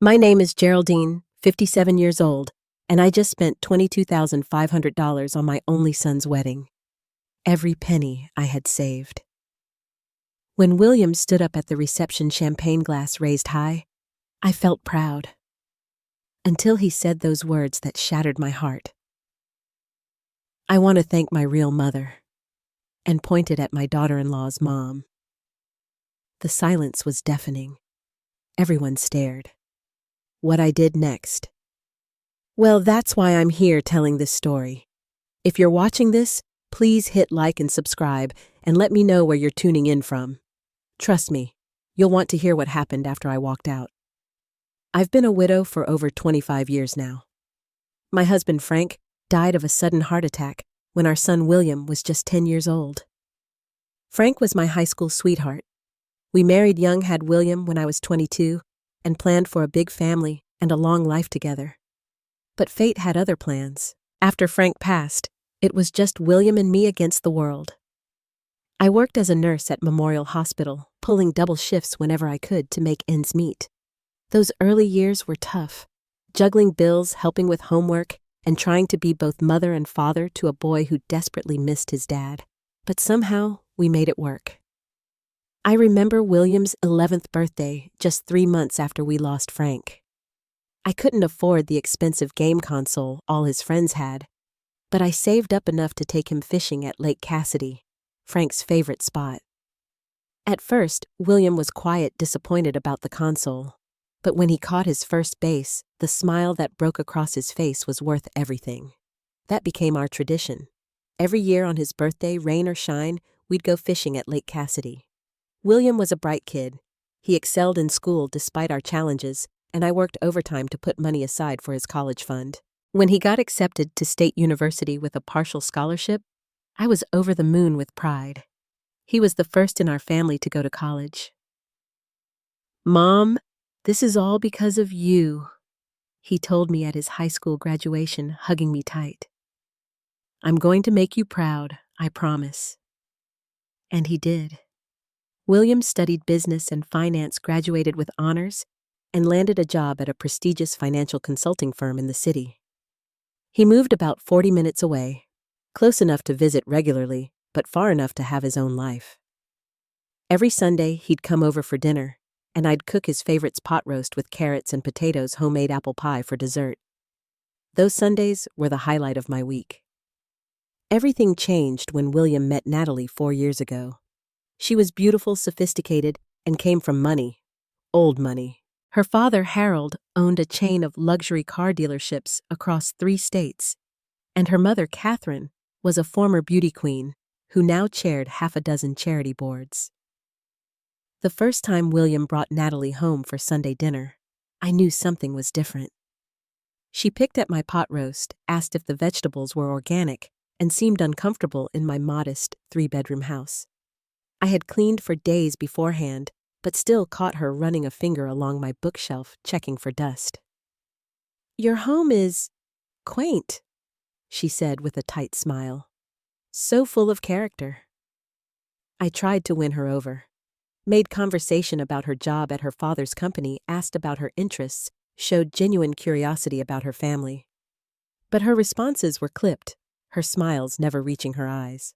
My name is Geraldine, 57 years old, and I just spent $22,500 on my only son's wedding. Every penny I had saved. When William stood up at the reception, champagne glass raised high, I felt proud. Until he said those words that shattered my heart. "I want to thank my real mother," and pointed at my daughter-in-law's mom. The silence was deafening. Everyone stared. What I did next. Well, that's why I'm here telling this story. If you're watching this, please hit like and subscribe and let me know where you're tuning in from. Trust me, you'll want to hear what happened after I walked out. I've been a widow for over 25 years now. My husband Frank died of a sudden heart attack when our son William was just 10 years old. Frank was my high school sweetheart. We married young, had William when I was 22, and planned for a big family and a long life together. But fate had other plans. After Frank passed, it was just William and me against the world. I worked as a nurse at Memorial Hospital, pulling double shifts whenever I could to make ends meet. Those early years were tough, juggling bills, helping with homework, and trying to be both mother and father to a boy who desperately missed his dad. But somehow, we made it work. I remember William's 11th birthday, just 3 months after we lost Frank. I couldn't afford the expensive game console all his friends had, but I saved up enough to take him fishing at Lake Cassidy, Frank's favorite spot. At first, William was quiet, disappointed about the console, but when he caught his first base, the smile that broke across his face was worth everything. That became our tradition. Every year on his birthday, rain or shine, we'd go fishing at Lake Cassidy. William was a bright kid. He excelled in school despite our challenges, and I worked overtime to put money aside for his college fund. When he got accepted to State University with a partial scholarship, I was over the moon with pride. He was the first in our family to go to college. "Mom, this is all because of you," he told me at his high school graduation, hugging me tight. "I'm going to make you proud, I promise." And he did. William studied business and finance, graduated with honors, and landed a job at a prestigious financial consulting firm in the city. He moved about 40 minutes away, close enough to visit regularly, but far enough to have his own life. Every Sunday, he'd come over for dinner, and I'd cook his favorites, pot roast with carrots and potatoes, homemade apple pie for dessert. Those Sundays were the highlight of my week. Everything changed when William met Natalie 4 years ago. She was beautiful, sophisticated, and came from money. Old money. Her father, Harold, owned a chain of luxury car dealerships across 3 states, and her mother, Catherine, was a former beauty queen who now chaired half a dozen charity boards. The first time William brought Natalie home for Sunday dinner, I knew something was different. She picked at my pot roast, asked if the vegetables were organic, and seemed uncomfortable in my modest 3-bedroom house. I had cleaned for days beforehand, but still caught her running a finger along my bookshelf, checking for dust. "Your home is quaint," she said with a tight smile. "So full of character." I tried to win her over. Made conversation about her job at her father's company, asked about her interests, showed genuine curiosity about her family. But her responses were clipped, her smiles never reaching her eyes.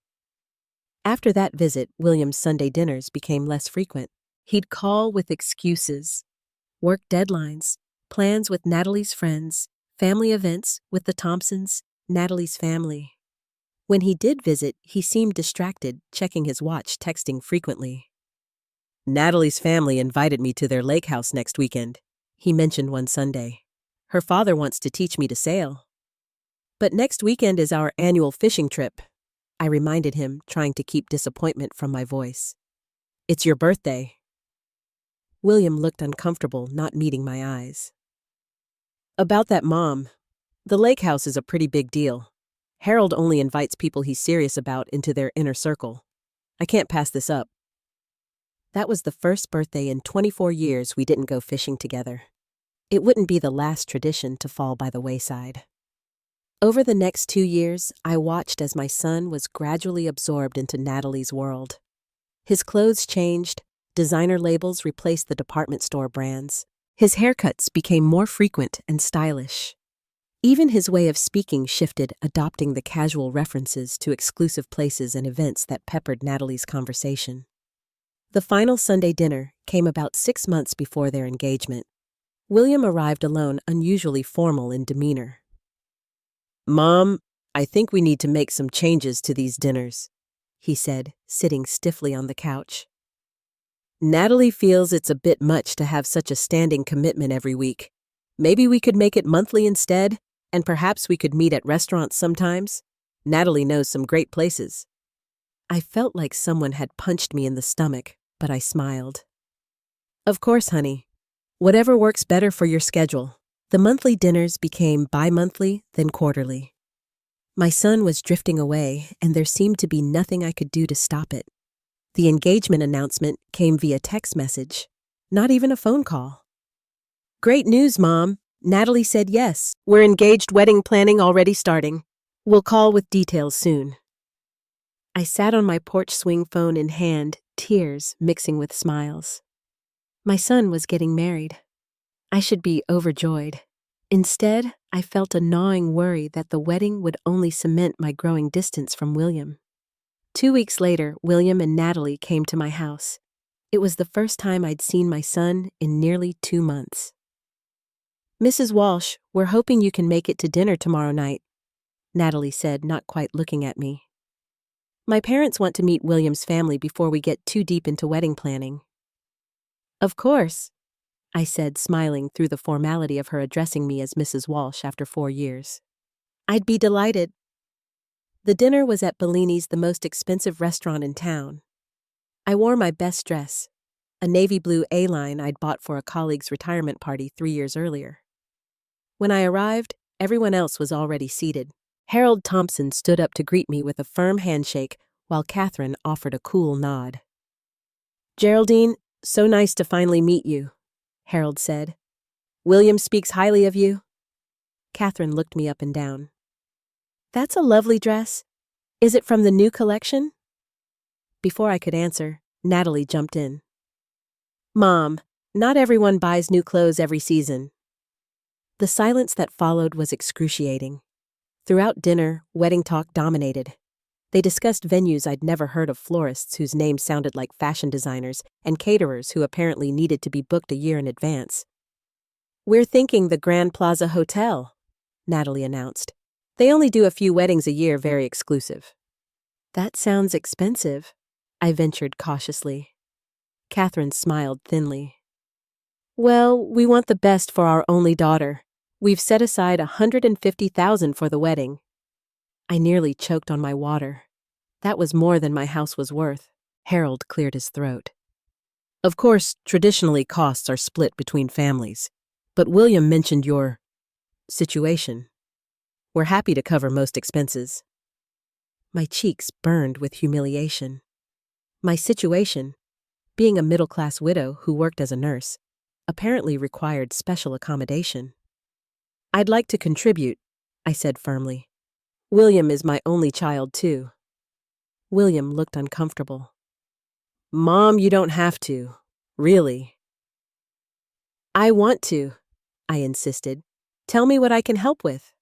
After that visit, William's Sunday dinners became less frequent. He'd call with excuses, work deadlines, plans with Natalie's friends, family events with the Thompsons, Natalie's family. When he did visit, he seemed distracted, checking his watch, texting frequently. "Natalie's family invited me to their lake house next weekend," he mentioned one Sunday. "Her father wants to teach me to sail. But next weekend is our annual fishing trip," I reminded him, trying to keep disappointment from my voice. "It's your birthday." William looked uncomfortable, not meeting my eyes. "About that, Mom. The lake house is a pretty big deal. Harold only invites people he's serious about into their inner circle. I can't pass this up." That was the first birthday in 24 years we didn't go fishing together. It wouldn't be the last tradition to fall by the wayside. Over the next 2 years, I watched as my son was gradually absorbed into Natalie's world. His clothes changed, designer labels replaced the department store brands. His haircuts became more frequent and stylish. Even his way of speaking shifted, adopting the casual references to exclusive places and events that peppered Natalie's conversation. The final Sunday dinner came about 6 months before their engagement. William arrived alone, unusually formal in demeanor. "Mom, I think we need to make some changes to these dinners," he said, sitting stiffly on the couch. "Natalie feels it's a bit much to have such a standing commitment every week. Maybe we could make it monthly instead, and perhaps we could meet at restaurants sometimes. Natalie knows some great places." I felt like someone had punched me in the stomach, but I smiled. "Of course, honey. Whatever works better for your schedule." The monthly dinners became bi-monthly, then quarterly. My son was drifting away, and there seemed to be nothing I could do to stop it. The engagement announcement came via text message, not even a phone call. "Great news, Mom. Natalie said yes. We're engaged, wedding planning already starting. We'll call with details soon." I sat on my porch swing, phone in hand, tears mixing with smiles. My son was getting married. I should be overjoyed. Instead, I felt a gnawing worry that the wedding would only cement my growing distance from William. 2 weeks later, William and Natalie came to my house. It was the first time I'd seen my son in nearly 2 months. "Mrs. Walsh, we're hoping you can make it to dinner tomorrow night," Natalie said, not quite looking at me. "My parents want to meet William's family before we get too deep into wedding planning." "Of course," I said, smiling through the formality of her addressing me as Mrs. Walsh after 4 years. "I'd be delighted." The dinner was at Bellini's, the most expensive restaurant in town. I wore my best dress, a navy blue A-line I'd bought for a colleague's retirement party 3 years earlier. When I arrived, everyone else was already seated. Harold Thompson stood up to greet me with a firm handshake, while Catherine offered a cool nod. "Geraldine, so nice to finally meet you," Harold said. "William speaks highly of you." Catherine looked me up and down. "That's a lovely dress. Is it from the new collection?" Before I could answer, Natalie jumped in. "Mom, not everyone buys new clothes every season." The silence that followed was excruciating. Throughout dinner, wedding talk dominated. They discussed venues I'd never heard of, florists whose names sounded like fashion designers, and caterers who apparently needed to be booked a year in advance. "We're thinking the Grand Plaza Hotel," Natalie announced. "They only do a few weddings a year, very exclusive." "That sounds expensive," I ventured cautiously. Catherine smiled thinly. "Well, we want the best for our only daughter. We've set aside $150,000 for the wedding." I nearly choked on my water. That was more than my house was worth. Harold cleared his throat. "Of course, traditionally costs are split between families, but William mentioned your situation. We're happy to cover most expenses." My cheeks burned with humiliation. My situation, being a middle-class widow who worked as a nurse, apparently required special accommodation. "I'd like to contribute," I said firmly. "William is my only child, too." William looked uncomfortable. "Mom, you don't have to. Really." "I want to," I insisted. "Tell me what I can help with."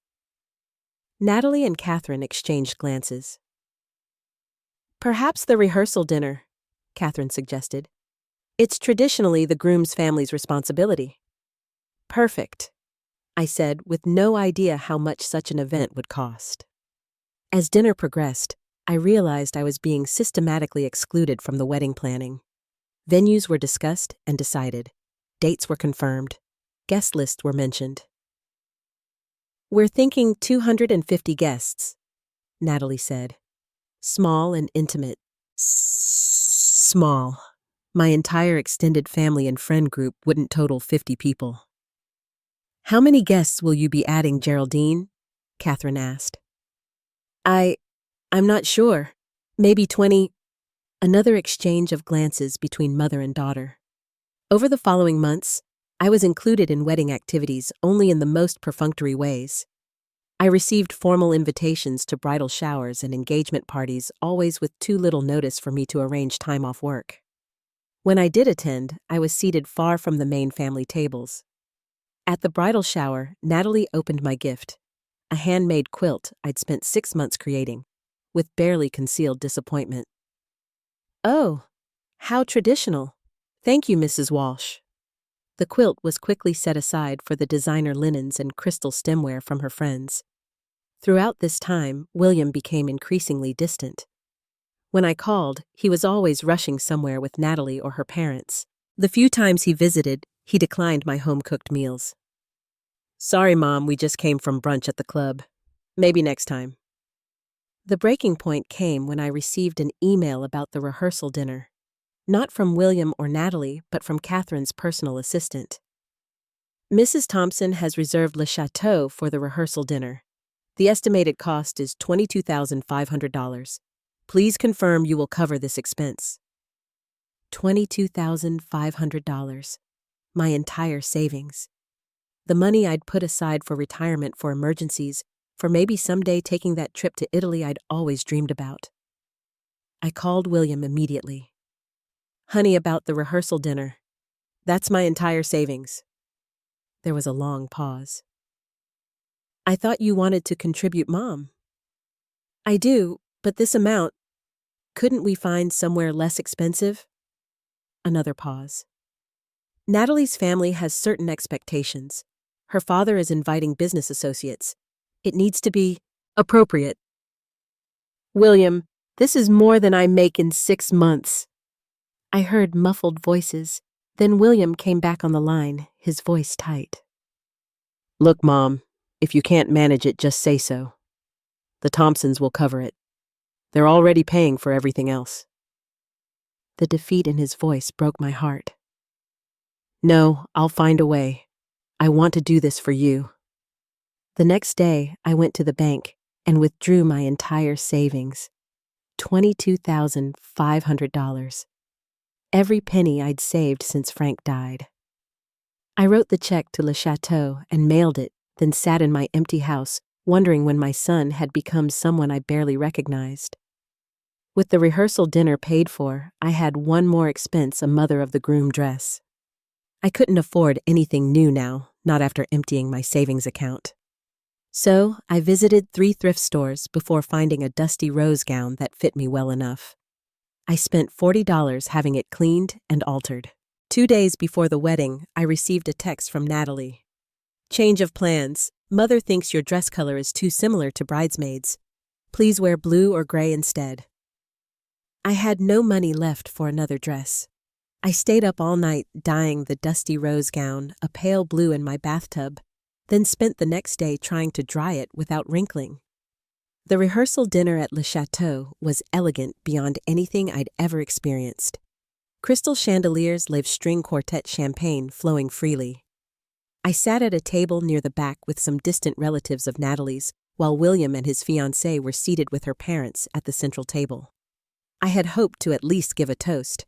Natalie and Catherine exchanged glances. "Perhaps the rehearsal dinner," Catherine suggested. "It's traditionally the groom's family's responsibility." "Perfect," I said, with no idea how much such an event would cost. As dinner progressed, I realized I was being systematically excluded from the wedding planning. Venues were discussed and decided. Dates were confirmed. Guest lists were mentioned. "We're thinking 250 guests," Natalie said. "Small and intimate." Small. My entire extended family and friend group wouldn't total 50 people. "How many guests will you be adding, Geraldine?" Catherine asked. I'm not sure. Maybe 20. Another exchange of glances between mother and daughter. Over the following months, I was included in wedding activities only in the most perfunctory ways. I received formal invitations to bridal showers and engagement parties, always with too little notice for me to arrange time off work. When I did attend, I was seated far from the main family tables. At the bridal shower, Natalie opened my gift, a handmade quilt I'd spent 6 months creating, with barely concealed disappointment. "Oh, how traditional. Thank you, Mrs. Walsh." The quilt was quickly set aside for the designer linens and crystal stemware from her friends. Throughout this time, William became increasingly distant. When I called, he was always rushing somewhere with Natalie or her parents. The few times he visited, he declined my home-cooked meals. "Sorry, Mom, we just came from brunch at the club. Maybe next time." The breaking point came when I received an email about the rehearsal dinner. Not from William or Natalie, but from Catherine's personal assistant. "Mrs. Thompson has reserved Le Chateau for the rehearsal dinner. The estimated cost is $22,500. Please confirm you will cover this expense." $22,500. My entire savings. The money I'd put aside for retirement, for emergencies, for maybe someday taking that trip to Italy I'd always dreamed about. I called William immediately. "Honey, about the rehearsal dinner. That's my entire savings." There was a long pause. "I thought you wanted to contribute, Mom." "I do, but this amount, couldn't we find somewhere less expensive?" Another pause. "Natalie's family has certain expectations. Her father is inviting business associates. It needs to be appropriate." "William, this is more than I make in 6 months." I heard muffled voices. Then William came back on the line, his voice tight. "Look, Mom, if you can't manage it, just say so. The Thompsons will cover it. They're already paying for everything else." The defeat in his voice broke my heart. "No, I'll find a way. I want to do this for you." The next day, I went to the bank and withdrew my entire savings, $22,500. Every penny I'd saved since Frank died. I wrote the check to Le Chateau and mailed it, then sat in my empty house, wondering when my son had become someone I barely recognized. With the rehearsal dinner paid for, I had one more expense, a mother of the groom dress. I couldn't afford anything new now, not after emptying my savings account. So I visited 3 thrift stores before finding a dusty rose gown that fit me well enough. I spent $40 having it cleaned and altered. 2 days before the wedding, I received a text from Natalie. "Change of plans. Mother thinks your dress color is too similar to bridesmaids. Please wear blue or gray instead." I had no money left for another dress. I stayed up all night dyeing the dusty rose gown a pale blue in my bathtub, then spent the next day trying to dry it without wrinkling. The rehearsal dinner at Le Chateau was elegant beyond anything I'd ever experienced. Crystal chandeliers left string quartet champagne flowing freely. I sat at a table near the back with some distant relatives of Natalie's, while William and his fiancée were seated with her parents at the central table. I had hoped to at least give a toast.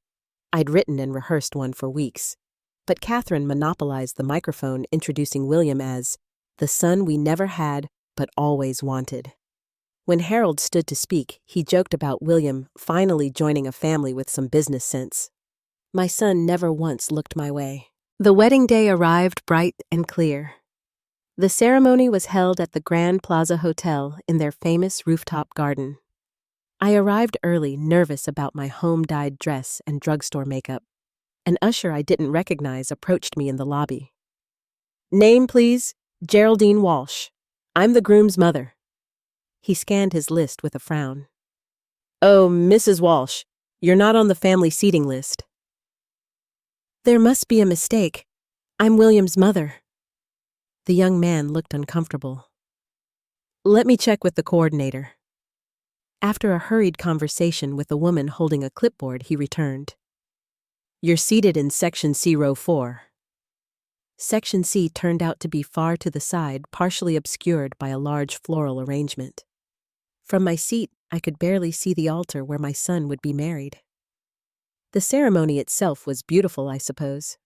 I'd written and rehearsed one for weeks. But Catherine monopolized the microphone, introducing William as the son we never had but always wanted. When Harold stood to speak, he joked about William finally joining a family with some business sense. My son never once looked my way. The wedding day arrived bright and clear. The ceremony was held at the Grand Plaza Hotel in their famous rooftop garden. I arrived early, nervous about my home-dyed dress and drugstore makeup. An usher I didn't recognize approached me in the lobby. "Name, please, Geraldine Walsh. I'm the groom's mother." He scanned his list with a frown. "Oh, Mrs. Walsh, you're not on the family seating list." "There must be a mistake. I'm William's mother." The young man looked uncomfortable. "Let me check with the coordinator." After a hurried conversation with a woman holding a clipboard, he returned. "You're seated in Section C, Row 4. Section C turned out to be far to the side, partially obscured by a large floral arrangement. From my seat, I could barely see the altar where my son would be married. The ceremony itself was beautiful, I suppose.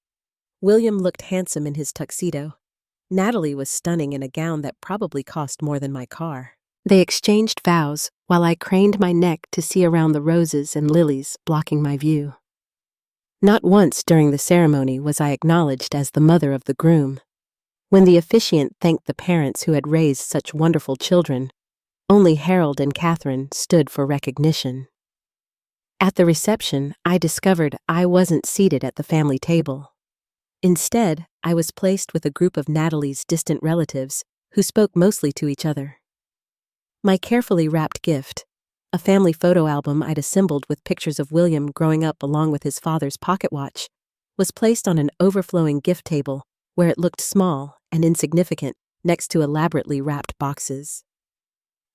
William looked handsome in his tuxedo. Natalie was stunning in a gown that probably cost more than my car. They exchanged vows while I craned my neck to see around the roses and lilies blocking my view. Not once during the ceremony was I acknowledged as the mother of the groom. When the officiant thanked the parents who had raised such wonderful children, only Harold and Catherine stood for recognition. At the reception, I discovered I wasn't seated at the family table. Instead, I was placed with a group of Natalie's distant relatives who spoke mostly to each other. My carefully wrapped gift, a family photo album I'd assembled with pictures of William growing up along with his father's pocket watch, was placed on an overflowing gift table where it looked small and insignificant next to elaborately wrapped boxes.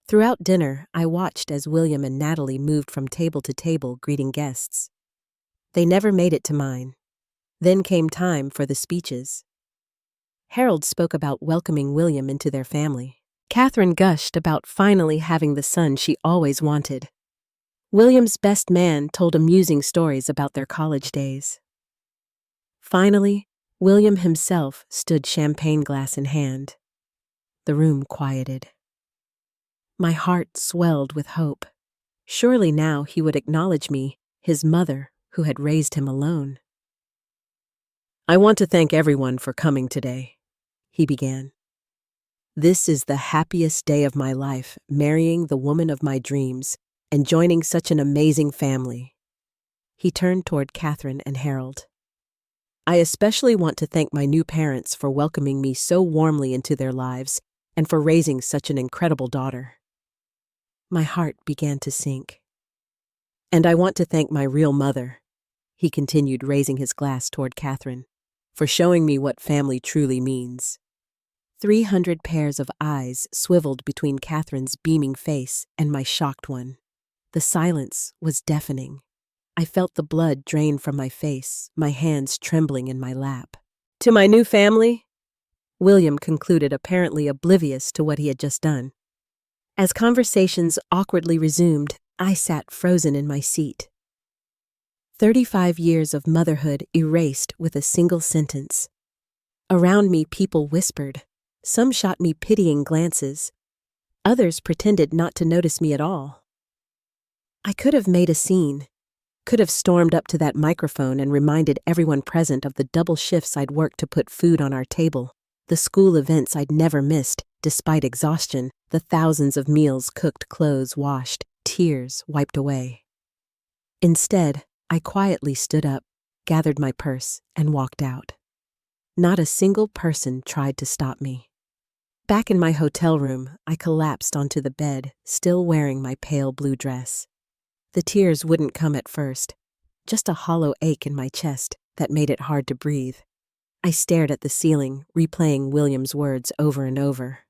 Throughout dinner, I watched as William and Natalie moved from table to table greeting guests. They never made it to mine. Then came time for the speeches. Harold spoke about welcoming William into their family. Catherine gushed about finally having the son she always wanted. William's best man told amusing stories about their college days. Finally, William himself stood champagne glass in hand. The room quieted. My heart swelled with hope. Surely now he would acknowledge me, his mother, who had raised him alone. "I want to thank everyone for coming today," he began. "This is the happiest day of my life, marrying the woman of my dreams and joining such an amazing family." He turned toward Catherine and Harold. "I especially want to thank my new parents for welcoming me so warmly into their lives and for raising such an incredible daughter." My heart began to sink. "And I want to thank my real mother," he continued, raising his glass toward Catherine, "for showing me what family truly means." 300 pairs of eyes swiveled between Catherine's beaming face and my shocked one. The silence was deafening. I felt the blood drain from my face, my hands trembling in my lap. "To my new family," William concluded, apparently oblivious to what he had just done. As conversations awkwardly resumed, I sat frozen in my seat. 35 years of motherhood erased with a single sentence. Around me, people whispered. Some shot me pitying glances. Others pretended not to notice me at all. I could have made a scene, could have stormed up to that microphone and reminded everyone present of the double shifts I'd worked to put food on our table, the school events I'd never missed, despite exhaustion, the thousands of meals cooked, clothes washed, tears wiped away. Instead, I quietly stood up, gathered my purse, and walked out. Not a single person tried to stop me. Back in my hotel room, I collapsed onto the bed, still wearing my pale blue dress. The tears wouldn't come at first, just a hollow ache in my chest that made it hard to breathe. I stared at the ceiling, replaying William's words over and over.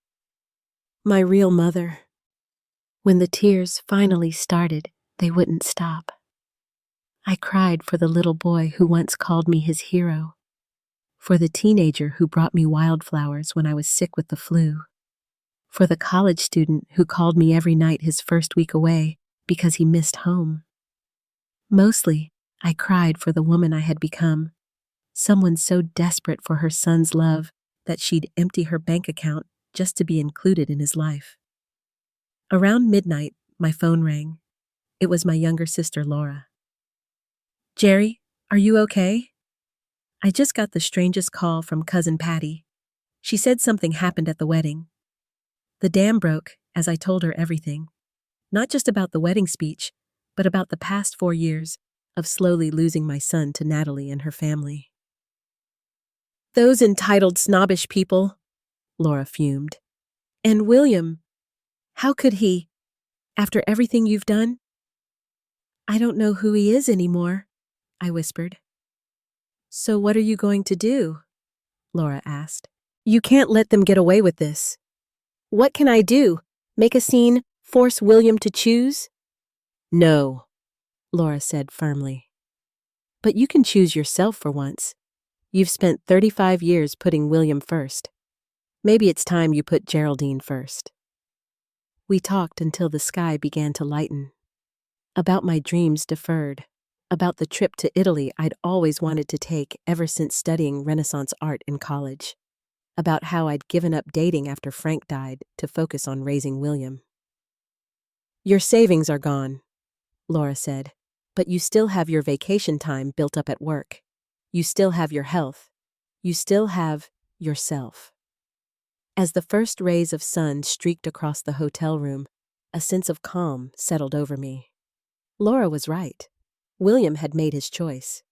My real mother. When the tears finally started, they wouldn't stop. I cried for the little boy who once called me his hero, for the teenager who brought me wildflowers when I was sick with the flu, for the college student who called me every night his first week away because he missed home. Mostly, I cried for the woman I had become, someone so desperate for her son's love that she'd empty her bank account just to be included in his life. Around midnight, my phone rang. It was my younger sister, Laura. "Jerry, are you okay?" I just got the strangest call from Cousin Patty. She said something happened at the wedding. The dam broke as I told her everything. Not just about the wedding speech, but about the past 4 years of slowly losing my son to Natalie and her family. "Those entitled, snobbish people," Laura fumed. "And William, how could he, after everything you've done?" "I don't know who he is anymore," I whispered. "So what are you going to do?" Laura asked. "You can't let them get away with this." "What can I do? Make a scene? Force William to choose?" "No," Laura said firmly. "But you can choose yourself for once. You've spent 35 years putting William first. Maybe it's time you put Geraldine first." We talked until the sky began to lighten. About my dreams deferred. About the trip to Italy I'd always wanted to take ever since studying Renaissance art in college. About how I'd given up dating after Frank died to focus on raising William. "Your savings are gone," Laura said. But you still have your vacation time built up at work. You still have your health. You still have yourself. As the first rays of sun streaked across the hotel room, a sense of calm settled over me. Laura was right. William had made his choice.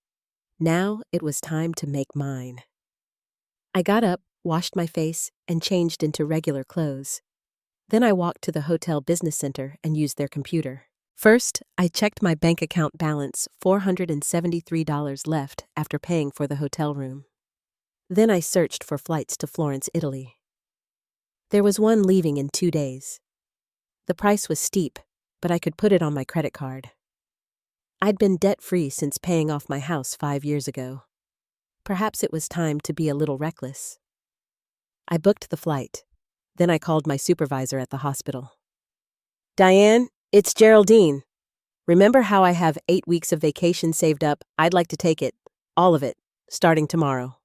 Now it was time to make mine. I got up, washed my face, and changed into regular clothes. Then I walked to the hotel business center and used their computer. First, I checked my bank account balance, $473 left after paying for the hotel room. Then I searched for flights to Florence, Italy. There was one leaving in 2 days. The price was steep, but I could put it on my credit card. I'd been debt-free since paying off my house 5 years ago. Perhaps it was time to be a little reckless. I booked the flight. Then I called my supervisor at the hospital. "Diane, it's Geraldine. Remember how I have 8 weeks of vacation saved up? I'd like to take it, all of it, starting tomorrow."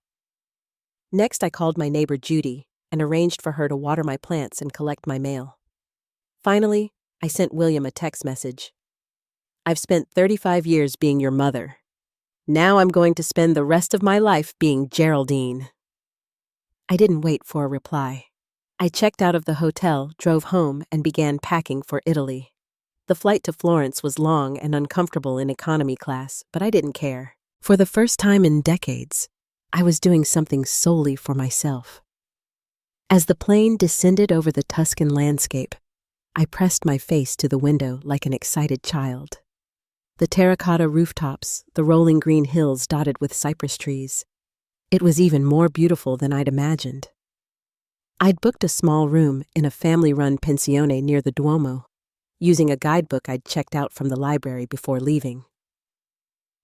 Next, I called my neighbor Judy and arranged for her to water my plants and collect my mail. Finally, I sent William a text message. "I've spent 35 years being your mother. Now I'm going to spend the rest of my life being Geraldine." I didn't wait for a reply. I checked out of the hotel, drove home, and began packing for Italy. The flight to Florence was long and uncomfortable in economy class, but I didn't care. For the first time in decades, I was doing something solely for myself. As the plane descended over the Tuscan landscape, I pressed my face to the window like an excited child. The terracotta rooftops, the rolling green hills dotted with cypress trees. It was even more beautiful than I'd imagined. I'd booked a small room in a family-run pensione near the Duomo, using a guidebook I'd checked out from the library before leaving.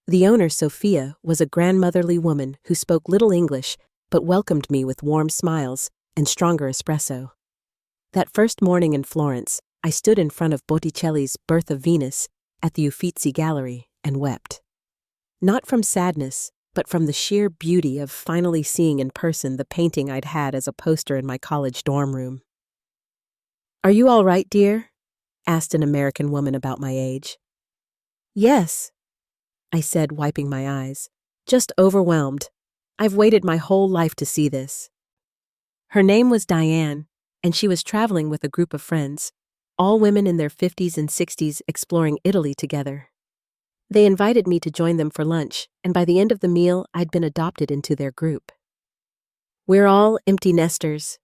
The owner, Sophia, was a grandmotherly woman who spoke little English but welcomed me with warm smiles and stronger espresso. That first morning in Florence, I stood in front of Botticelli's Birth of Venus at the Uffizi Gallery and wept. Not from sadness, but from the sheer beauty of finally seeing in person the painting I'd had as a poster in my college dorm room. "Are you all right, dear?" asked an American woman about my age. "Yes," I said, wiping my eyes. "Just overwhelmed. I've waited my whole life to see this." Her name was Diane, and she was traveling with a group of friends, all women in their 50s and 60s exploring Italy together. They invited me to join them for lunch, and by the end of the meal, I'd been adopted into their group. "We're all empty nesters,"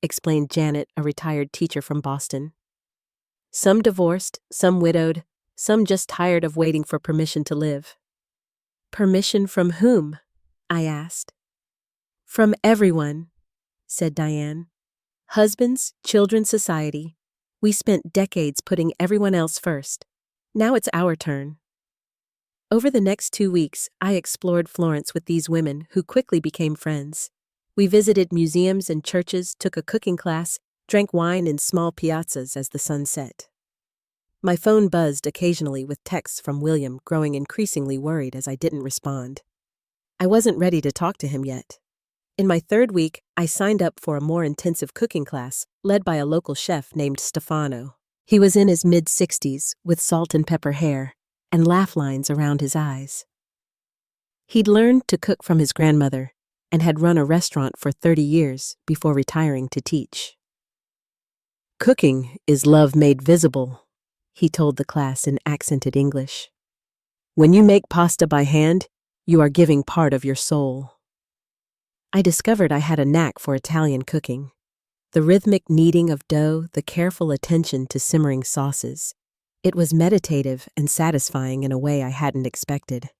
explained Janet, a retired teacher from Boston. "Some divorced, some widowed, some just tired of waiting for permission to live." "Permission from whom?" I asked. "From everyone," said Diane. "Husbands, children, society. We spent decades putting everyone else first. Now it's our turn." Over the next 2 weeks, I explored Florence with these women who quickly became friends. We visited museums and churches, took a cooking class, drank wine in small piazzas as the sun set. My phone buzzed occasionally with texts from William, growing increasingly worried as I didn't respond. I wasn't ready to talk to him yet. In my 3rd week, I signed up for a more intensive cooking class led by a local chef named Stefano. He was in his mid-60s with salt and pepper hair and laugh lines around his eyes. He'd learned to cook from his grandmother and had run a restaurant for 30 years before retiring to teach. "Cooking is love made visible," he told the class in accented English. "When you make pasta by hand, you are giving part of your soul." I discovered I had a knack for Italian cooking. The rhythmic kneading of dough, the careful attention to simmering sauces. It was meditative and satisfying in a way I hadn't expected.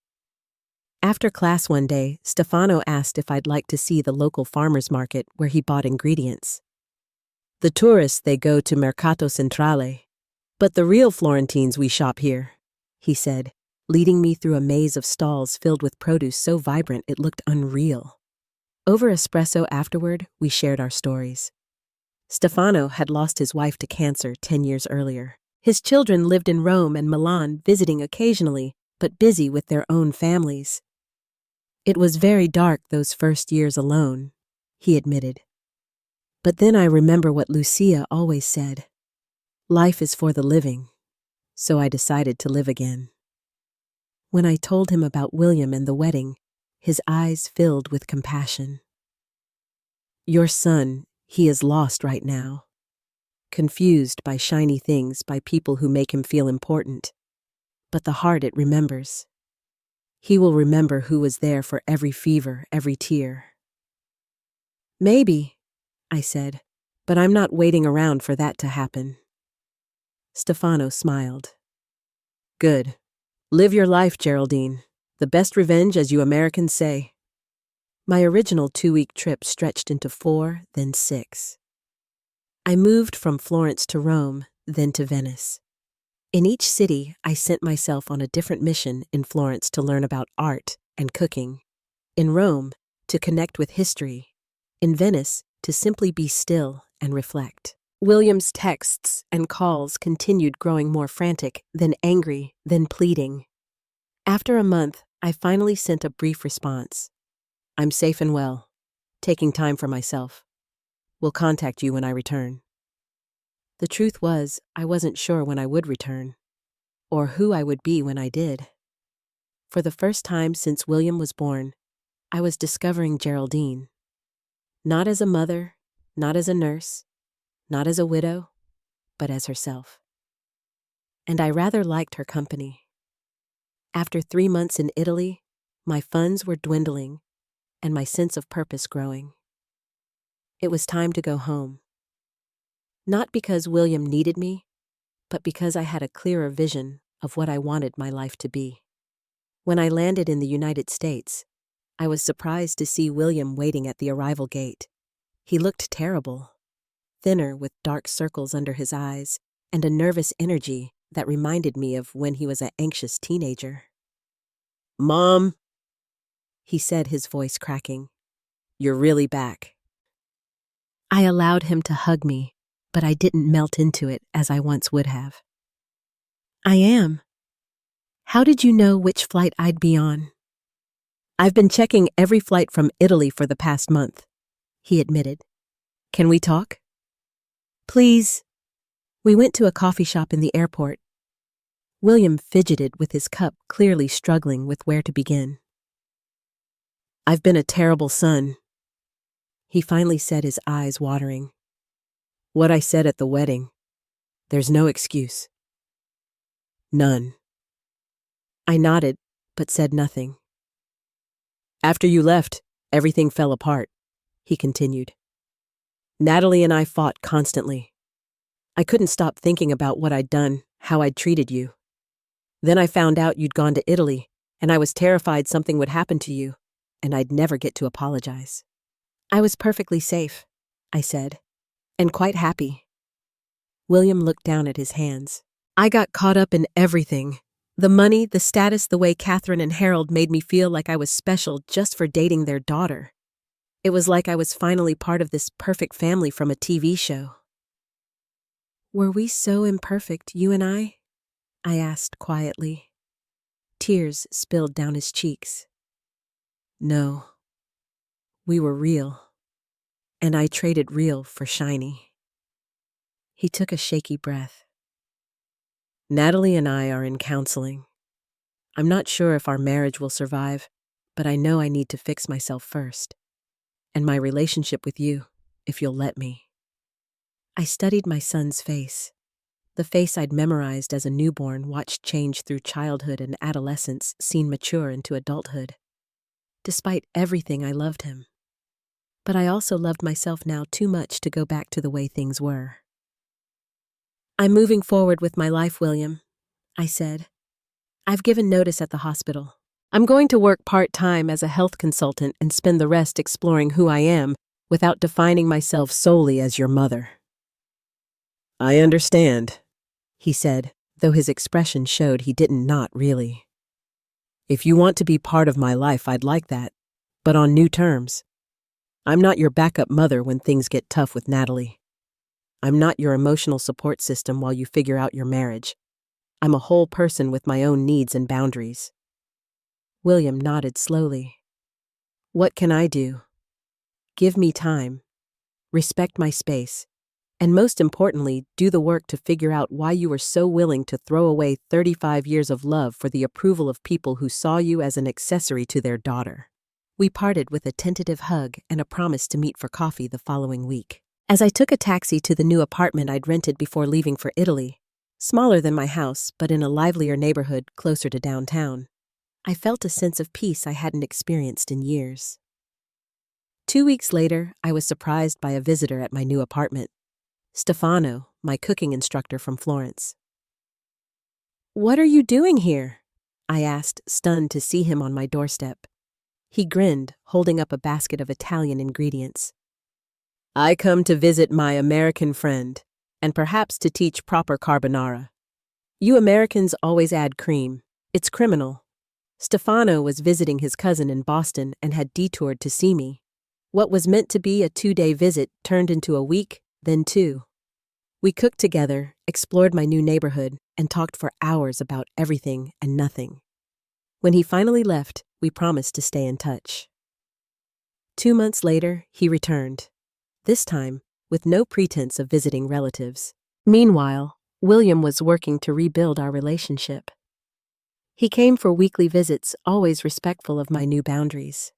After class one day, Stefano asked if I'd like to see the local farmer's market where he bought ingredients. "The tourists, they go to Mercato Centrale, but the real Florentines we shop here," he said, leading me through a maze of stalls filled with produce so vibrant it looked unreal. Over espresso afterward, we shared our stories. Stefano had lost his wife to cancer 10 years earlier. His children lived in Rome and Milan, visiting occasionally, but busy with their own families. "It was very dark those first years alone," he admitted. "But then I remember what Lucia always said. Life is for the living." So I decided to live again. When I told him about William and the wedding, his eyes filled with compassion. Your son, he is lost right now. Confused by shiny things, by people who make him feel important. But the heart, it remembers. He will remember who was there for every fever, every tear. Maybe, I said, but I'm not waiting around for that to happen. Stefano smiled. Good. Live your life, Geraldine. The best revenge, as you Americans say. My original 2-week trip stretched into 4, then 6. I moved from Florence to Rome, then to Venice. In each city, I sent myself on a different mission. In Florence, to learn about art and cooking. In Rome, to connect with history. In Venice, to simply be still and reflect. William's texts and calls continued, growing more frantic, then angry, then pleading. After a month, I finally sent a brief response. I'm safe and well, taking time for myself. Will contact you when I return. The truth was, I wasn't sure when I would return, or who I would be when I did. For the first time since William was born, I was discovering Geraldine. Not as a mother, not as a nurse, not as a widow, but as herself. And I rather liked her company. After 3 months in Italy, my funds were dwindling and my sense of purpose growing. It was time to go home. Not because William needed me, but because I had a clearer vision of what I wanted my life to be. When I landed in the United States, I was surprised to see William waiting at the arrival gate. He looked terrible, thinner with dark circles under his eyes and a nervous energy that reminded me of when he was an anxious teenager. Mom, he said, his voice cracking, you're really back. I allowed him to hug me, but I didn't melt into it as I once would have. I am. How did you know which flight I'd be on? I've been checking every flight from Italy for the past month, he admitted. Can we talk? Please. We went to a coffee shop in the airport. William fidgeted with his cup, clearly struggling with where to begin. I've been a terrible son, he finally said, his eyes watering. What I said at the wedding, there's no excuse. None. I nodded, but said nothing. After you left, everything fell apart, he continued. Natalie and I fought constantly. I couldn't stop thinking about what I'd done, how I'd treated you. Then I found out you'd gone to Italy, and I was terrified something would happen to you, and I'd never get to apologize. I was perfectly safe, I said, and quite happy. William looked down at his hands. I got caught up in everything. The money, the status, the way Catherine and Harold made me feel like I was special just for dating their daughter. It was like I was finally part of this perfect family from a TV show. Were we so imperfect, you and I asked quietly. Tears spilled down his cheeks. No. We were real. And I traded real for shiny. He took a shaky breath. Natalie and I are in counseling. I'm not sure if our marriage will survive, but I know I need to fix myself first. And my relationship with you, if you'll let me. I studied my son's face. The face I'd memorized as a newborn, watched change through childhood and adolescence, seen mature into adulthood. Despite everything, I loved him. But I also loved myself now too much to go back to the way things were. I'm moving forward with my life, William, I said. I've given notice at the hospital. I'm going to work part-time as a health consultant and spend the rest exploring who I am without defining myself solely as your mother. I understand, he said, though his expression showed he didn't not really. If you want to be part of my life, I'd like that, but on new terms. I'm not your backup mother when things get tough with Natalie. I'm not your emotional support system while you figure out your marriage. I'm a whole person with my own needs and boundaries. William nodded slowly. What can I do? Give me time. Respect my space. And most importantly, do the work to figure out why you were so willing to throw away 35 years of love for the approval of people who saw you as an accessory to their daughter. We parted with a tentative hug and a promise to meet for coffee the following week. As I took a taxi to the new apartment I'd rented before leaving for Italy, smaller than my house but in a livelier neighborhood closer to downtown, I felt a sense of peace I hadn't experienced in years. 2 weeks later, I was surprised by a visitor at my new apartment. Stefano, my cooking instructor from Florence. "What are you doing here?" I asked, stunned to see him on my doorstep. He grinned, holding up a basket of Italian ingredients. "I come to visit my American friend, and perhaps to teach proper carbonara. You Americans always add cream. It's criminal." Stefano was visiting his cousin in Boston and had detoured to see me. What was meant to be a 2-day visit turned into a week, then 2. We cooked together, explored my new neighborhood, and talked for hours about everything and nothing. When he finally left, we promised to stay in touch. 2 months later, he returned, this time with no pretense of visiting relatives. Meanwhile, William was working to rebuild our relationship. He came for weekly visits, always respectful of my new boundaries.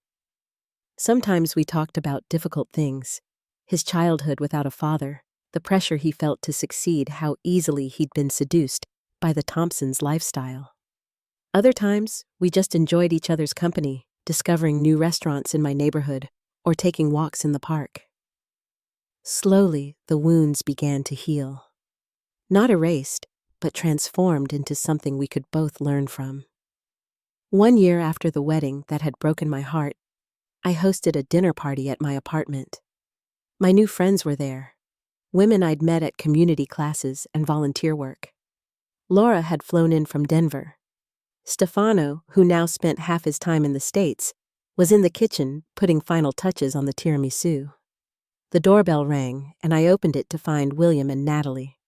Sometimes we talked about difficult things, his childhood without a father, the pressure he felt to succeed, how easily he'd been seduced by the Thompsons' lifestyle. Other times, we just enjoyed each other's company, discovering new restaurants in my neighborhood or taking walks in the park. Slowly, the wounds began to heal. Not erased, but transformed into something we could both learn from. 1 year after the wedding that had broken my heart, I hosted a dinner party at my apartment. My new friends were there, women I'd met at community classes and volunteer work. Laura had flown in from Denver. Stefano, who now spent half his time in the States, was in the kitchen putting final touches on the tiramisu. The doorbell rang, and I opened it to find William and Natalie.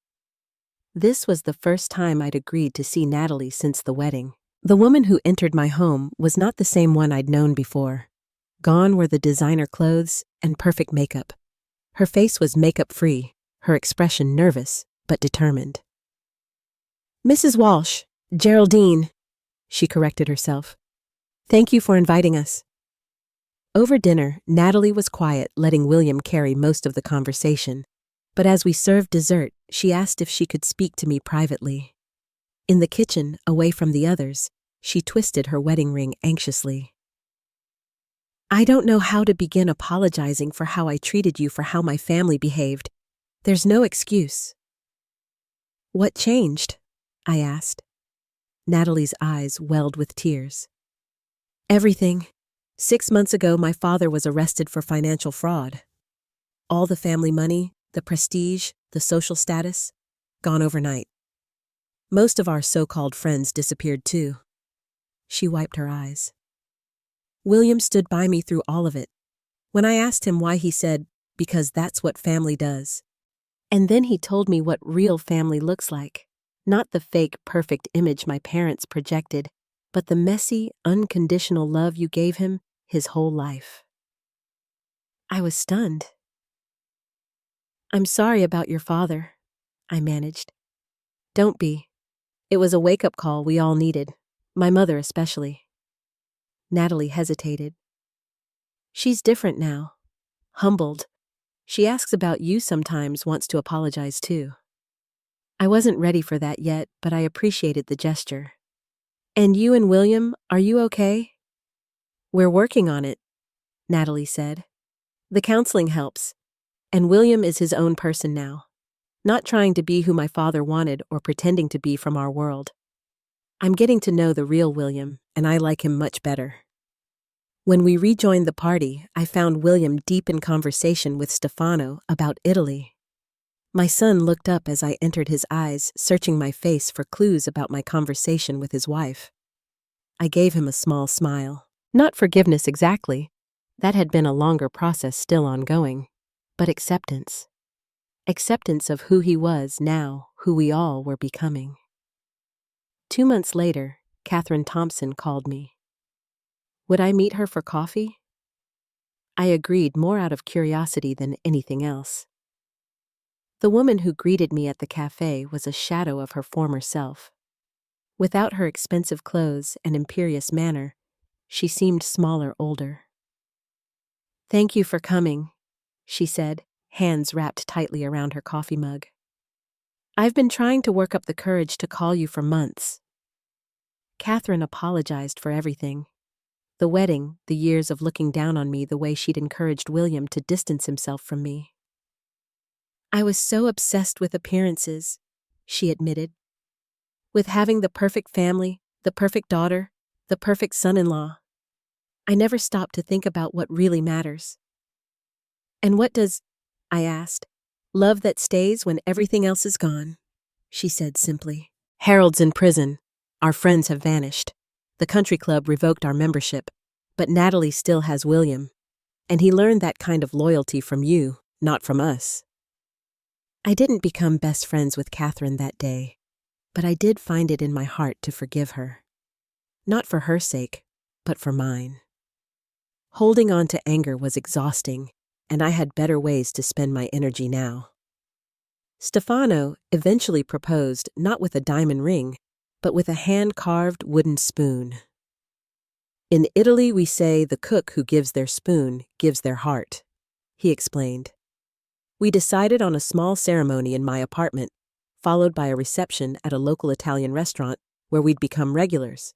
This was the first time I'd agreed to see Natalie since the wedding. The woman who entered my home was not the same one I'd known before. Gone were the designer clothes and perfect makeup. Her face was makeup-free, her expression nervous but determined. "Mrs. Walsh, Geraldine," she corrected herself. "Thank you for inviting us." Over dinner, Natalie was quiet, letting William carry most of the conversation. But as we served dessert, she asked if she could speak to me privately. In the kitchen, away from the others, she twisted her wedding ring anxiously. "I don't know how to begin apologizing for how I treated you, for how my family behaved. There's no excuse." "What changed?" I asked. Natalie's eyes welled with tears. "Everything. 6 months ago, my father was arrested for financial fraud. All the family money, the prestige, the social status, gone overnight. Most of our so-called friends disappeared too." She wiped her eyes. "William stood by me through all of it. When I asked him why, he said, because that's what family does. And then he told me what real family looks like. Not the fake, perfect image my parents projected, but the messy, unconditional love you gave him his whole life." I was stunned. "I'm sorry about your father," I managed. "Don't be. It was a wake-up call we all needed, my mother especially." Natalie hesitated. "She's different now. Humbled. She asks about you sometimes, wants to apologize too." I wasn't ready for that yet, but I appreciated the gesture. "And you and William, are you okay?" "We're working on it," Natalie said. "The counseling helps, and William is his own person now, not trying to be who my father wanted or pretending to be from our world. I'm getting to know the real William, and I like him much better." When we rejoined the party, I found William deep in conversation with Stefano about Italy. My son looked up as I entered, his eyes searching my face for clues about my conversation with his wife. I gave him a small smile. Not forgiveness exactly. That had been a longer process still ongoing. But acceptance. Acceptance of who he was now, who we all were becoming. 2 months later, Catherine Thompson called me. Would I meet her for coffee? I agreed, more out of curiosity than anything else. The woman who greeted me at the cafe was a shadow of her former self. Without her expensive clothes and imperious manner, she seemed smaller, older. "Thank you for coming," she said, hands wrapped tightly around her coffee mug. "I've been trying to work up the courage to call you for months." Catherine apologized for everything. The wedding, the years of looking down on me the way she'd encouraged William to distance himself from me. "I was so obsessed with appearances," she admitted. "With having the perfect family, the perfect daughter, the perfect son-in-law. I never stopped to think about what really matters." "And what does," I asked, "love that stays when everything else is gone?" She said simply, "Harold's in prison. Our friends have vanished. The country club revoked our membership, but Natalie still has William. And he learned that kind of loyalty from you, not from us." I didn't become best friends with Catherine that day, but I did find it in my heart to forgive her. Not for her sake, but for mine. Holding on to anger was exhausting, and I had better ways to spend my energy now. Stefano eventually proposed not with a diamond ring, but with a hand-carved wooden spoon. "In Italy, we say the cook who gives their spoon gives their heart," he explained. We decided on a small ceremony in my apartment, followed by a reception at a local Italian restaurant where we'd become regulars.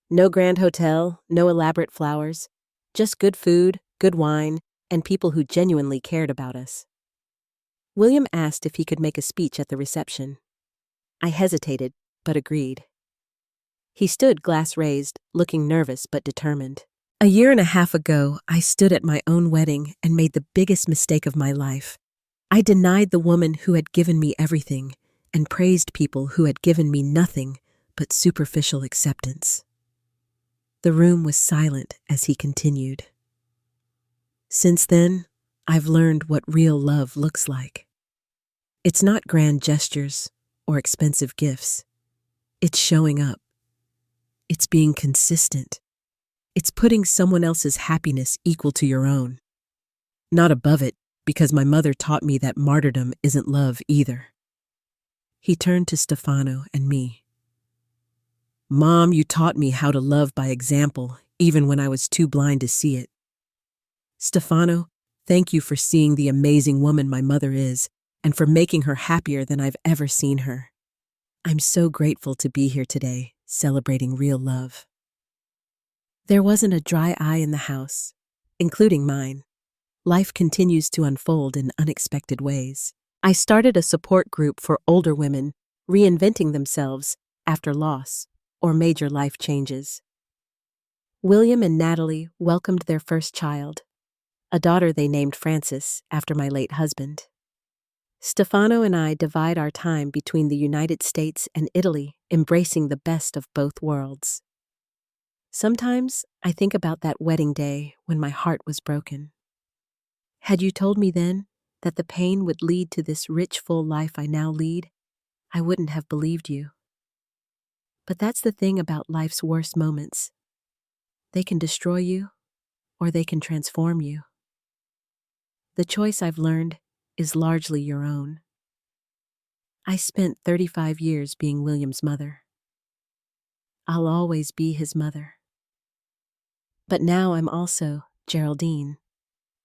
No grand hotel, no elaborate flowers, just good food, good wine, and people who genuinely cared about us. William asked if he could make a speech at the reception. I hesitated, but agreed. He stood glass raised, looking nervous but determined. "A year and a half ago, I stood at my own wedding and made the biggest mistake of my life. I denied the woman who had given me everything and praised people who had given me nothing but superficial acceptance." The room was silent as he continued. "Since then, I've learned what real love looks like. It's not grand gestures or expensive gifts. It's showing up. It's being consistent. It's putting someone else's happiness equal to your own. Not above it, because my mother taught me that martyrdom isn't love either." He turned to Stefano and me. "Mom, you taught me how to love by example, even when I was too blind to see it. Stefano, thank you for seeing the amazing woman my mother is and for making her happier than I've ever seen her. I'm so grateful to be here today, celebrating real love." There wasn't a dry eye in the house, including mine. Life continues to unfold in unexpected ways. I started a support group for older women reinventing themselves after loss or major life changes. William and Natalie welcomed their first child, a daughter they named Frances after my late husband. Stefano and I divide our time between the United States and Italy, embracing the best of both worlds. Sometimes I think about that wedding day when my heart was broken. Had you told me then that the pain would lead to this rich, full life I now lead, I wouldn't have believed you. But that's the thing about life's worst moments. They can destroy you, or they can transform you. The choice I've learned is largely your own. I spent 35 years being William's mother. I'll always be his mother. But now I'm also Geraldine,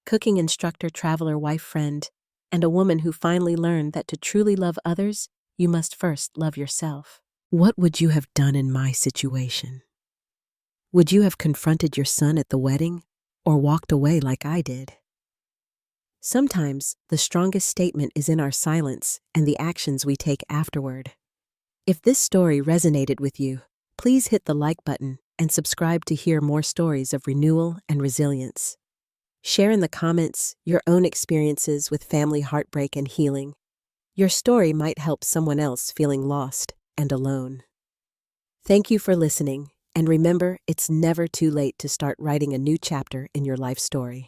cooking instructor, traveler, wife, friend, and a woman who finally learned that to truly love others, you must first love yourself. What would you have done in my situation? Would you have confronted your son at the wedding or walked away like I did? Sometimes the strongest statement is in our silence and the actions we take afterward. If this story resonated with you, please hit the like button and subscribe to hear more stories of renewal and resilience. Share in the comments your own experiences with family heartbreak and healing. Your story might help someone else feeling lost and alone. Thank you for listening, and remember, it's never too late to start writing a new chapter in your life story.